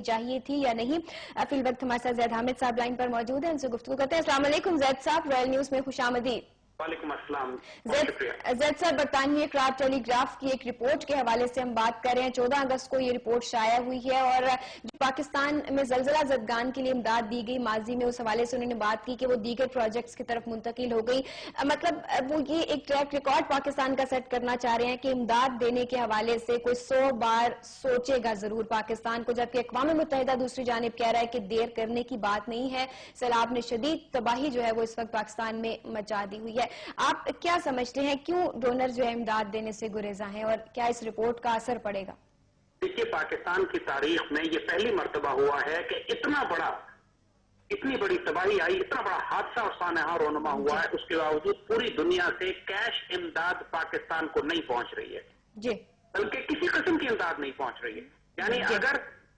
چاہیے تھی یا نہیں. فی الوقت ہمارے ساتھ زید حامد صاحب لائن پر موجود ہیں, ان سے گفتگو کرتے ہیں. السلام علیکم زید صاحب, رائل نیوز میں خوش آمدید. وعلیکم السلام. زید صاحب, برطانوی کرافٹ ٹیلی گراف کی ایک رپورٹ کے حوالے سے ہم بات کر رہے ہیں. 14 اگست کو یہ رپورٹ شائع ہوئی ہے اور جو پاکستان میں زلزلہ زدگان کے لیے امداد دی گئی ماضی میں, اس حوالے سے انہوں نے بات کی کہ وہ دیگر پروجیکٹس کی طرف منتقل ہو گئی. مطلب وہ یہ ایک ٹریک ریکارڈ پاکستان کا سیٹ کرنا چاہ رہے ہیں کہ امداد دینے کے حوالے سے کوئی 100 بار سوچے گا ضرور پاکستان کو, جبکہ اقوام متحدہ دوسری جانب کہہ رہا ہے کہ دیر کرنے کی بات نہیں ہے. سیلاب نے شدید تباہی جو ہے وہ اس وقت پاکستان میں مچا دی ہوئی ہے. آپ کیا سمجھتے ہیں کیوں ڈونر جو ہے امداد دینے سے گریزاں ہیں, اور کیا اس رپورٹ کا اثر پڑے گا؟ دیکھیے, پاکستان کی تاریخ میں یہ پہلی مرتبہ ہوا ہے کہ اتنی بڑی تباہی آئی, اتنا بڑا حادثہ اور سانحہ رونما ہوا ہے, اس کے باوجود پوری دنیا سے کیش امداد پاکستان کو نہیں پہنچ رہی ہے جی, بلکہ کسی قسم کی امداد نہیں پہنچ رہی ہے. یعنی اگر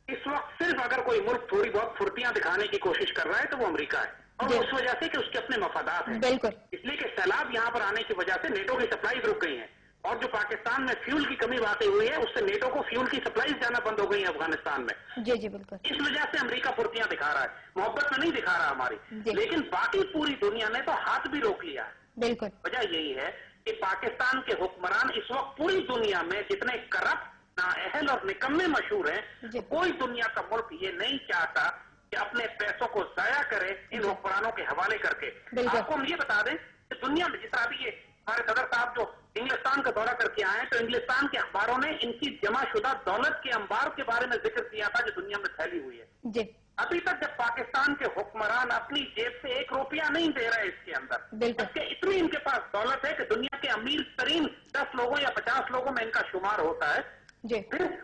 اس وقت صرف کوئی ملک تھوڑی بہت پھرتیاں دکھانے کی کوشش کر رہا ہے تو وہ امریکہ ہے, اور اس وجہ سے کہ اس کے اپنے مفادات ہیں. بالکل, اس لیے کہ سیلاب یہاں پر آنے کی وجہ سے نیٹو کی سپلائیز رک گئی ہیں, اور جو پاکستان میں فیول کی کمی واقع ہوئی ہے اس سے نیٹو کو فیول کی سپلائیز جانا بند ہو گئی ہیں افغانستان میں. جی جی بالکل. اس وجہ سے امریکہ پھرتیاں دکھا رہا ہے, محبت میں نہیں دکھا رہا ہماری, لیکن باقی پوری دنیا نے تو ہاتھ بھی روک لیا ہے. بالکل, وجہ یہی ہے کہ پاکستان کے حکمران اس وقت پوری دنیا میں جتنے کرپٹ, نااہل اور نکمے مشہور ہیں, کوئی دنیا کا ملک یہ نہیں چاہتا کہ اپنے پیسوں کو ضائع کرے ان حکمرانوں کے حوالے کر کے. آپ کو ہم یہ بتا دیں کہ دنیا میں جس طرح بھی یہ ہمارے صدر صاحب جو انگلستان کا دورہ کر کے آئے ہیں, تو انگلستان کے اخباروں نے ان کی جمع شدہ دولت کے انبار کے بارے میں ذکر کیا تھا جو دنیا میں پھیلی ہوئی ہے. ابھی تک جب پاکستان کے حکمران اپنی جیب سے 1 روپیہ نہیں دے رہے اس کے اندر, جبکہ اتنی ان کے پاس دولت ہے کہ دنیا کے امیر ترین 10 لوگوں یا 50 لوگوں میں ان کا شمار ہوتا ہے,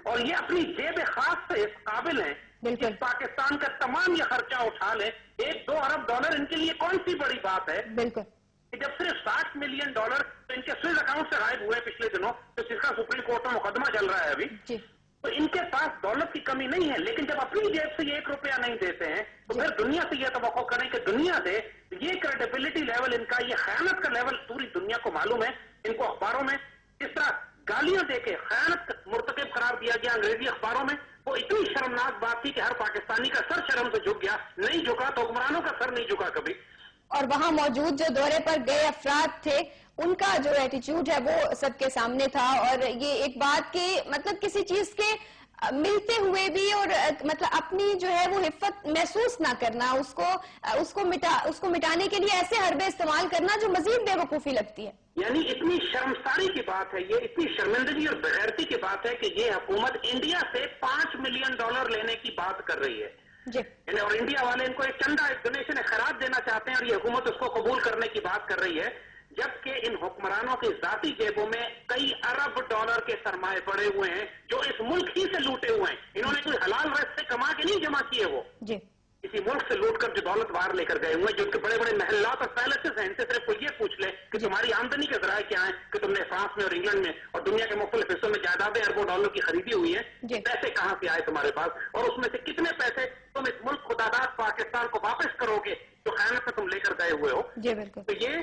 اور یہ اپنی جیب خاص سے اس قابل ہیں کہ پاکستان کا تمام یہ خرچہ اٹھا لیں. 1-2 ارب ڈالر ان کے لیے کون سی بڑی بات ہے کہ جب صرف $60 ملین تو ان کے سوئز اکاؤنٹ سے غائب ہوئے پچھلے دنوں, تو جس کا سپریم کورٹ میں مقدمہ چل رہا ہے ابھی, تو ان کے پاس دولت کی کمی نہیں ہے, لیکن جب اپنی جیب سے یہ 1 روپیہ نہیں دیتے ہیں تو پھر دنیا سے یہ توقع کریں کہ دنیا دے. یہ کریڈیبلٹی لیول ان کا, یہ خیانت کا لیول پوری دنیا کو معلوم ہے. ان کو اخباروں میں اس طرح گالیاں دے کے خیانت مرتکب قرار دیا گیا انگریزی اخباروں میں, وہ اتنی شرمناک بات تھی کہ ہر پاکستانی کا سر شرم سے جھک گیا. نہیں جھکا تو حکمرانوں کا سر نہیں جھکا کبھی. اور وہاں موجود جو دورے پر گئے افراد تھے ان کا جو ایٹیچیوڈ ہے وہ سب کے سامنے تھا, اور یہ ایک بات کہ مطلب کسی چیز کے ملتے ہوئے بھی اور مطلب اپنی جو ہے وہ حفت محسوس نہ کرنا, اس کو مٹانے کے لیے ایسے حربے استعمال کرنا جو مزید بے وقوفی لگتی ہے. یعنی اتنی شرمساری کی بات ہے, یہ اتنی شرمندگی اور بغیرتی کی بات ہے کہ یہ حکومت انڈیا سے $5 ملین لینے کی بات کر رہی ہے. اور انڈیا والے ان کو ایک چندہ, ایک ڈونیشن, خیرات دینا چاہتے ہیں, اور یہ حکومت اس کو قبول کرنے کی بات کر رہی ہے, جبکہ ان حکمرانوں کی ذاتی جیبوں میں کئی ارب ڈالر کے سرمایے پڑے ہوئے ہیں جو اس ملک ہی سے لوٹے ہوئے ہیں. انہوں نے کوئی حلال رزق سے کما کے نہیں جمع کیے, وہ کسی ملک سے لوٹ کر جو دولت باہر لے کر گئے ہوئے, جو ان کے بڑے بڑے محلات اور پیلسز ہیں, ان سے صرف کوئی یہ پوچھ لے کہ تمہاری آمدنی کے ذرائع کیا ہیں, کہ تم نے فرانس میں اور انگلینڈ میں اور دنیا کے مختلف حصوں میں جائیدادیں اربوں ڈالر کی خریدی ہوئی ہیں, پیسے کہاں سے آئے تمہارے پاس, اور اس میں سے کتنے پیسے تم اس ملک خداداد پاکستان کو واپس کرو گے جو خیانت سے تم لے کر گئے ہوئے ہو. تو یہ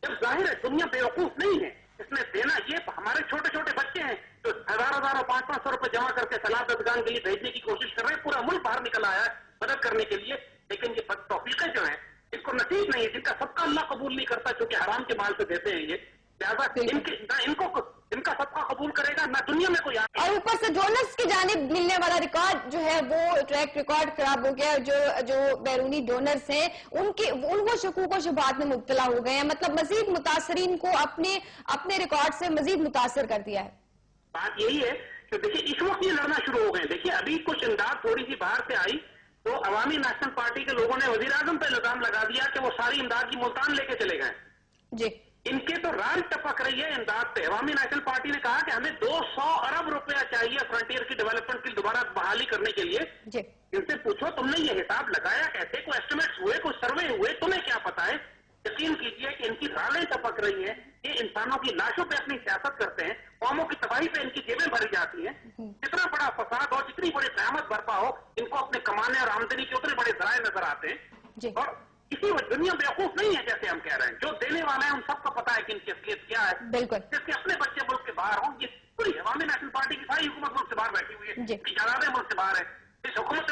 جب ظاہر ہے دنیا بیوقوف نہیں ہے, اس نے دینا, یہ ہمارے چھوٹے چھوٹے بچے ہیں جو 1000 اور 500 روپے جمع کر کے سیلاب زدگان کے لیے بھیجنے کی کوشش کر رہے ہیں. پورا ملک باہر نکل آیا ہے مدد کرنے کے لیے, لیکن یہ بد توفیقیں جو ہیں اس کو نصیب نہیں ہے, جن کا صدقہ اللہ قبول نہیں کرتا کیونکہ حرام کے مال سے دیتے ہیں یہ, لہٰذا ان کا صدقہ قبول کرے گا نہ دنیا میں کوئی. اور اوپر سے ڈونرز کی جانب ملنے والا ریکارڈ جو ہے وہ ٹریک ریکارڈ خراب ہو گیا. جو بیرونی ڈونرز ہیں ان کو شکوک و شبہات میں مبتلا ہو گئے ہیں, مطلب مزید متاثرین کو اپنے ریکارڈ سے مزید متاثر کر دیا ہے. بات یہی ہے کہ دیکھیے اس وقت یہ لڑنا شروع ہو گئے. دیکھیے ابھی کچھ امداد تھوڑی سی باہر سے آئی تو عوامی نیشنل پارٹی کے لوگوں نے وزیر اعظم پہ الزام لگا دیا کہ وہ ساری امداد کی ملتان لے کے چلے گئے. ان کے تو راج ٹپک رہی ہے امداد پہ. عوامی نیشنل پارٹی نے کہا کہ ہمیں 200 ارب روپیہ چاہیے فرنٹیئر کی ڈیولپمنٹ کی دوبارہ بحالی کرنے کے لیے. ان سے پوچھو تم نے یہ حساب لگایا کیسے, کوئی ایسٹیمیٹس ہوئے, کوئی سروے ہوئے, تمہیں کیا پتا ہے. یقین کیجئے کہ ان کی رالیں ٹپک رہی ہیں, یہ انسانوں کی لاشوں پہ اپنی سیاست کرتے ہیں, قوموں کی تباہی پہ ان کی جیبیں بھری جاتی ہیں. جتنا بڑا فساد ہو, جتنی بڑی قیامت برپا ہو, ان کو اپنے کمانے اور آمدنی کے اتنے بڑے ذرائع نظر آتے ہیں. اور اسی دنیا بیوقوف نہیں ہے جیسے ہم کہہ رہے ہیں, جو دینے والے ہیں ان سب کو پتا ہے کہ ان کی اصلیت کیا ہے. جس کے اپنے بچے ملک کے باہر ہوں, یہ پوری عوامی نیشنل پارٹی کی ساری حکومت ملک سے باہر بیٹھی ہوئی ہے, جائیدادیں ملک سے باہر ہے. اس حکومت